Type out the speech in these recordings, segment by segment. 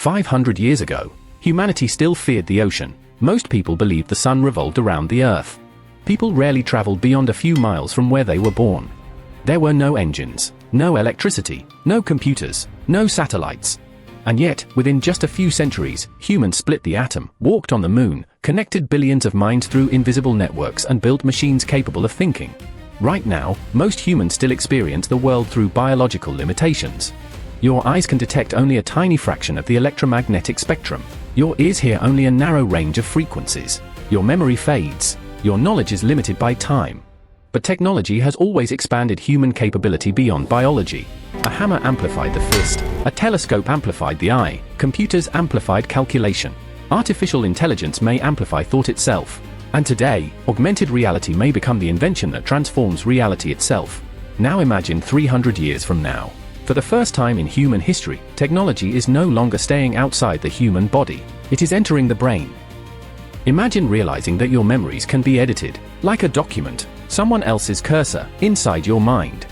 500 years ago, humanity still feared the ocean. Most people believed the sun revolved around the earth. People rarely traveled beyond a few miles from where they were born. There were no engines, no electricity, no computers, no satellites. And yet, within just a few centuries, humans split the atom, walked on the moon, connected billions of minds through invisible networks and built machines capable of thinking. Right now, most humans still experience the world through biological limitations. Your eyes can detect only a tiny fraction of the electromagnetic spectrum. Your ears hear only a narrow range of frequencies. Your memory fades. Your knowledge is limited by time. But technology has always expanded human capability beyond biology. A hammer amplified the fist. A telescope amplified the eye. Computers amplified calculation. Artificial intelligence may amplify thought itself. And today, augmented reality may become the invention that transforms reality itself. Now imagine 300 years from now. For the first time in human history, technology is no longer staying outside the human body. It is entering the brain. Imagine realizing that your memories can be edited, like a document, someone else's cursor, inside your mind.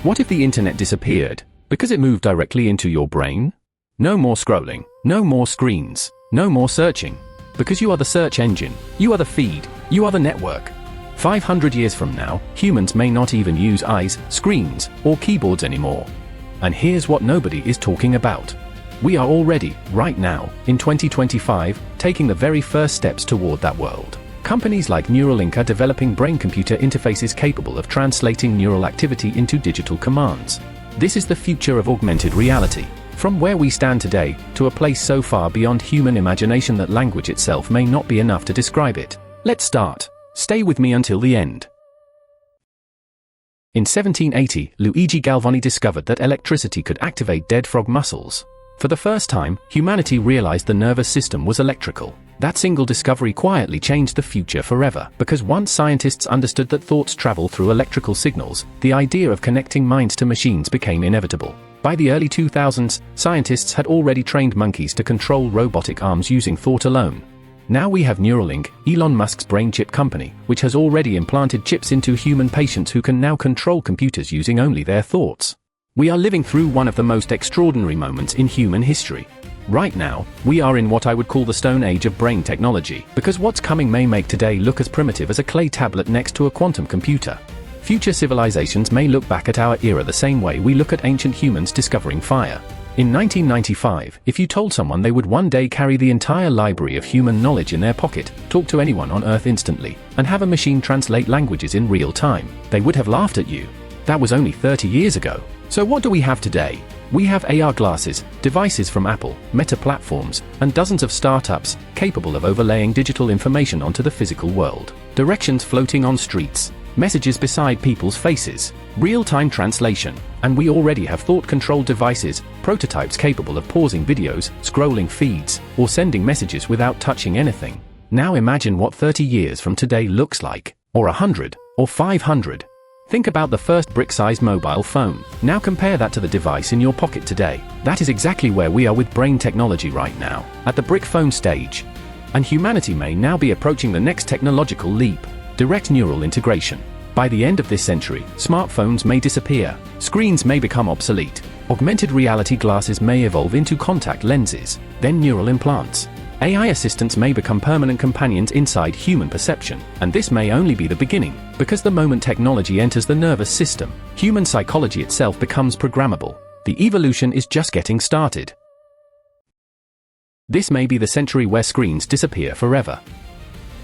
What if the internet disappeared, because it moved directly into your brain? No more scrolling, no more screens, no more searching. Because you are the search engine, you are the feed, you are the network. 500 years from now, humans may not even use eyes, screens, or keyboards anymore. And here's what nobody is talking about. We are already, right now, in 2025, taking the very first steps toward that world. Companies like Neuralink are developing brain-computer interfaces capable of translating neural activity into digital commands. This is the future of augmented reality. From where we stand today, to a place so far beyond human imagination that language itself may not be enough to describe it. Let's start. Stay with me until the end. In 1780, Luigi Galvani discovered that electricity could activate dead frog muscles. For the first time, humanity realized the nervous system was electrical. That single discovery quietly changed the future forever, because once scientists understood that thoughts travel through electrical signals, the idea of connecting minds to machines became inevitable. By the early 2000s, scientists had already trained monkeys to control robotic arms using thought alone. Now we have Neuralink, Elon Musk's brain chip company, which has already implanted chips into human patients who can now control computers using only their thoughts. We are living through one of the most extraordinary moments in human history. Right now, we are in what I would call the Stone Age of brain technology, because what's coming may make today look as primitive as a clay tablet next to a quantum computer. Future civilizations may look back at our era the same way we look at ancient humans discovering fire. In 1995, if you told someone they would one day carry the entire library of human knowledge in their pocket, talk to anyone on Earth instantly, and have a machine translate languages in real time, they would have laughed at you. That was only 30 years ago. So what do we have today? We have AR glasses, devices from Apple, Meta platforms, and dozens of startups capable of overlaying digital information onto the physical world. Directions floating on streets, messages beside people's faces, real-time translation, and we already have thought-controlled devices, prototypes capable of pausing videos, scrolling feeds, or sending messages without touching anything. Now imagine what 30 years from today looks like, or 100, or 500. Think about the first brick-sized mobile phone. Now compare that to the device in your pocket today. That is exactly where we are with brain technology right now, at the brick phone stage. And humanity may now be approaching the next technological leap. Direct neural integration. By the end of this century, smartphones may disappear, screens may become obsolete, augmented reality glasses may evolve into contact lenses, then neural implants. AI assistants may become permanent companions inside human perception, and this may only be the beginning, because the moment technology enters the nervous system, human psychology itself becomes programmable. The evolution is just getting started. This may be the century where screens disappear forever.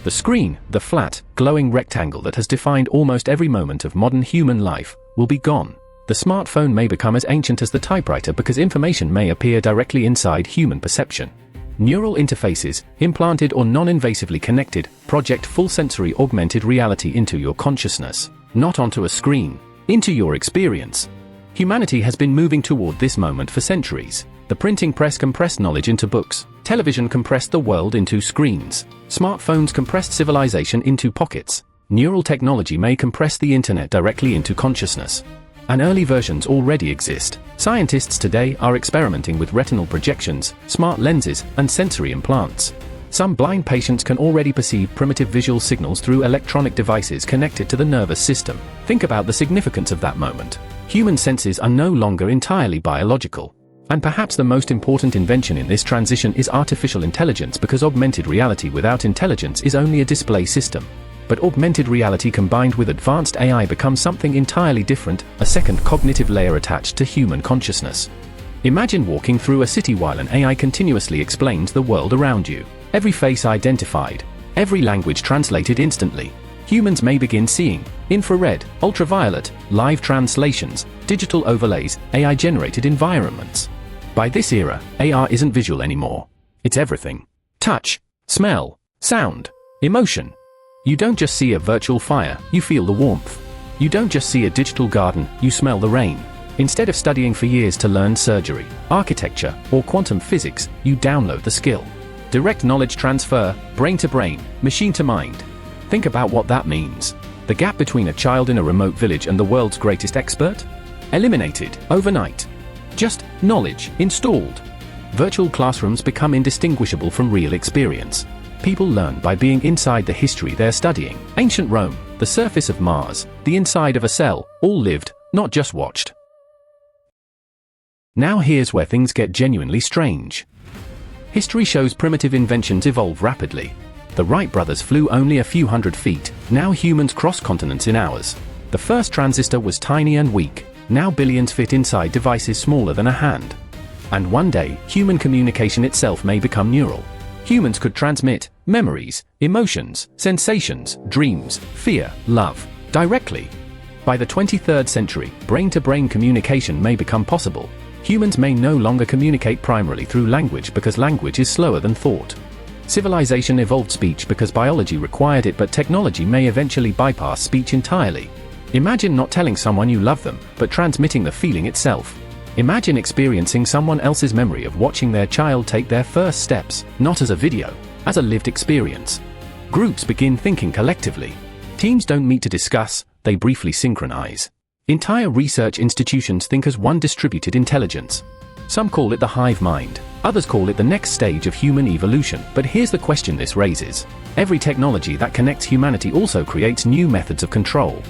The screen, the flat, glowing rectangle that has defined almost every moment of modern human life, will be gone. The smartphone may become as ancient as the typewriter because information may appear directly inside human perception. Neural interfaces, implanted or non-invasively connected, project full sensory augmented reality into your consciousness, not onto a screen, into your experience. Humanity has been moving toward this moment for centuries. The printing press compressed knowledge into books, television compressed the world into screens, smartphones compressed civilization into pockets. Neural technology may compress the internet directly into consciousness. And early versions already exist. Scientists today are experimenting with retinal projections, smart lenses, and sensory implants. Some blind patients can already perceive primitive visual signals through electronic devices connected to the nervous system. Think about the significance of that moment. Human senses are no longer entirely biological. And perhaps the most important invention in this transition is artificial intelligence, because augmented reality without intelligence is only a display system. But augmented reality combined with advanced AI becomes something entirely different, a second cognitive layer attached to human consciousness. Imagine walking through a city while an AI continuously explains the world around you. Every face identified, every language translated instantly. Humans may begin seeing infrared, ultraviolet, live translations, digital overlays, AI-generated environments. By this era, AR isn't visual anymore. It's everything. Touch, smell, sound, emotion. You don't just see a virtual fire, you feel the warmth. You don't just see a digital garden, you smell the rain. Instead of studying for years to learn surgery, architecture, or quantum physics, you download the skill. Direct knowledge transfer, brain to brain, machine to mind. Think about what that means. The gap between a child in a remote village and the world's greatest expert? Eliminated overnight. Just knowledge installed. Virtual classrooms become indistinguishable from real experience. People learn by being inside the history they're studying. Ancient Rome, the surface of Mars, the inside of a cell, all lived, not just watched. Now here's where things get genuinely strange. History shows primitive inventions evolve rapidly. The Wright brothers flew only a few hundred feet, now humans cross continents in hours. The first transistor was tiny and weak, now billions fit inside devices smaller than a hand. And one day, human communication itself may become neural. Humans could transmit memories, emotions, sensations, dreams, fear, love, directly. By the 23rd century, brain-to-brain communication may become possible. Humans may no longer communicate primarily through language because language is slower than thought. Civilization evolved speech because biology required it, but technology may eventually bypass speech entirely. Imagine not telling someone you love them, but transmitting the feeling itself. Imagine experiencing someone else's memory of watching their child take their first steps, not as a video, as a lived experience. Groups begin thinking collectively. Teams don't meet to discuss, they briefly synchronize. Entire research institutions think as one distributed intelligence. Some call it the hive mind, others call it the next stage of human evolution. But here's the question this raises. Every technology that connects humanity also creates new methods of control.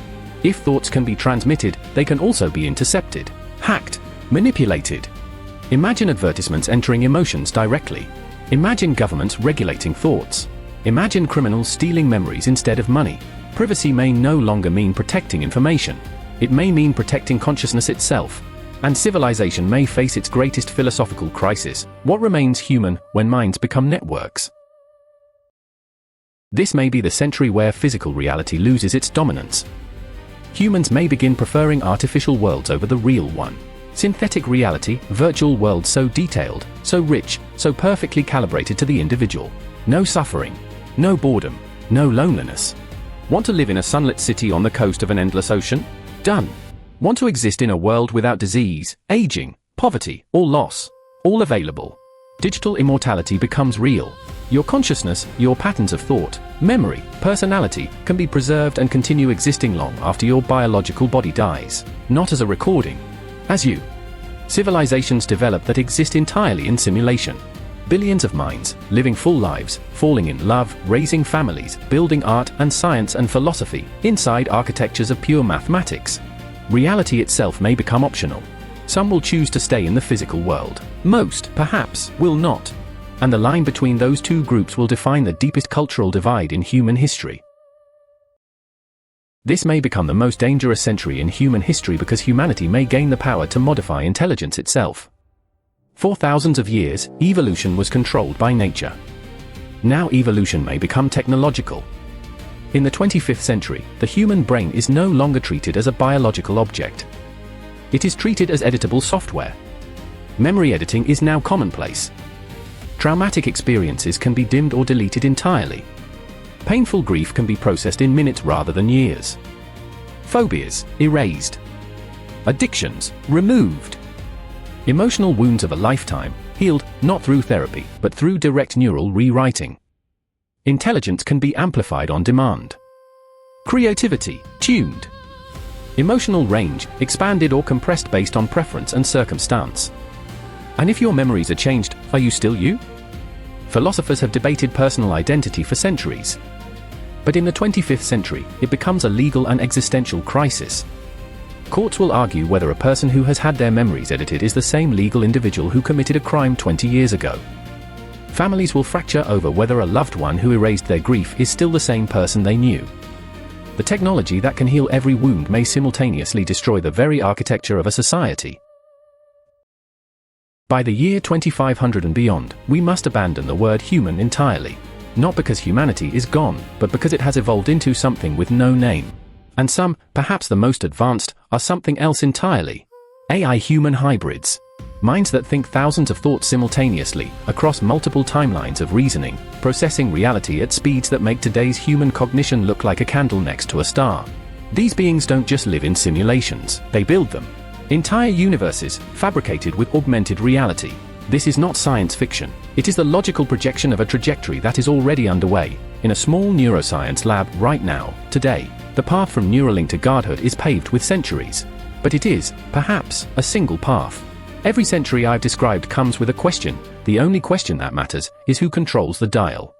If thoughts can be transmitted, they can also be intercepted, hacked, manipulated. Imagine advertisements entering emotions directly. Imagine governments regulating thoughts. Imagine criminals stealing memories instead of money. Privacy may no longer mean protecting information. It may mean protecting consciousness itself. And civilization may face its greatest philosophical crisis: what remains human when minds become networks? This may be the century where physical reality loses its dominance. Humans may begin preferring artificial worlds over the real one. Synthetic reality, virtual worlds so detailed, so rich, so perfectly calibrated to the individual. No suffering, no boredom, no loneliness. Want to live in a sunlit city on the coast of an endless ocean? Done. Want to exist in a world without disease, aging, poverty, or loss? All available. Digital immortality becomes real. Your consciousness, your patterns of thought, memory, personality can be preserved and continue existing long after your biological body dies. Not as a recording, as you. Civilizations develop that exist entirely in simulation. Billions of minds, living full lives, falling in love, raising families, building art and science and philosophy, inside architectures of pure mathematics. Reality itself may become optional. Some will choose to stay in the physical world. Most, perhaps, will not. And the line between those two groups will define the deepest cultural divide in human history. This may become the most dangerous century in human history because humanity may gain the power to modify intelligence itself. For thousands of years, evolution was controlled by nature. Now evolution may become technological. In the 25th century, the human brain is no longer treated as a biological object. It is treated as editable software. Memory editing is now commonplace. Traumatic experiences can be dimmed or deleted entirely. Painful grief can be processed in minutes rather than years. Phobias, erased. Addictions, removed. Emotional wounds of a lifetime, healed, not through therapy, but through direct neural rewriting. Intelligence can be amplified on demand. Creativity, tuned. Emotional range, expanded or compressed based on preference and circumstance. And if your memories are changed, are you still you? Philosophers have debated personal identity for centuries. But in the 25th century, it becomes a legal and existential crisis. Courts will argue whether a person who has had their memories edited is the same legal individual who committed a crime 20 years ago. Families will fracture over whether a loved one who erased their grief is still the same person they knew. The technology that can heal every wound may simultaneously destroy the very architecture of a society. By the year 2500 and beyond, we must abandon the word human entirely. Not because humanity is gone, but because it has evolved into something with no name. And some, perhaps the most advanced, are something else entirely. AI-human hybrids. Minds that think thousands of thoughts simultaneously, across multiple timelines of reasoning, processing reality at speeds that make today's human cognition look like a candle next to a star. These beings don't just live in simulations, they build them. Entire universes, fabricated with augmented reality. This is not science fiction. It is the logical projection of a trajectory that is already underway, in a small neuroscience lab right now, today. The path from Neuralink to godhood is paved with centuries. But it is, perhaps, a single path. Every century I've described comes with a question. The only question that matters is who controls the dial.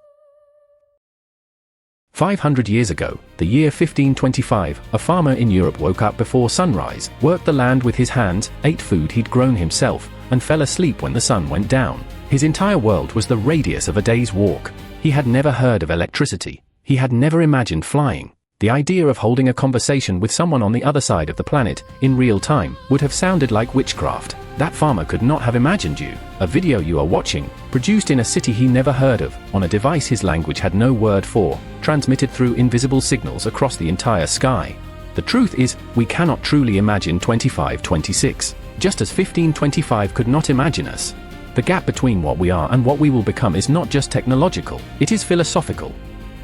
500 years ago, the year 1525, a farmer in Europe woke up before sunrise, worked the land with his hands, ate food he'd grown himself, and fell asleep when the sun went down. His entire world was the radius of a day's walk. He had never heard of electricity. He had never imagined flying. The idea of holding a conversation with someone on the other side of the planet, in real time, would have sounded like witchcraft. That farmer could not have imagined you, a video you are watching, produced in a city he never heard of, on a device his language had no word for, transmitted through invisible signals across the entire sky. The truth is, we cannot truly imagine 2526, just as 1525 could not imagine us. The gap between what we are and what we will become is not just technological, it is philosophical.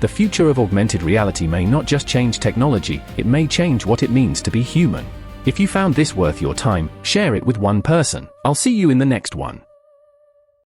The future of augmented reality may not just change technology, it may change what it means to be human. If you found this worth your time, share it with one person. I'll see you in the next one.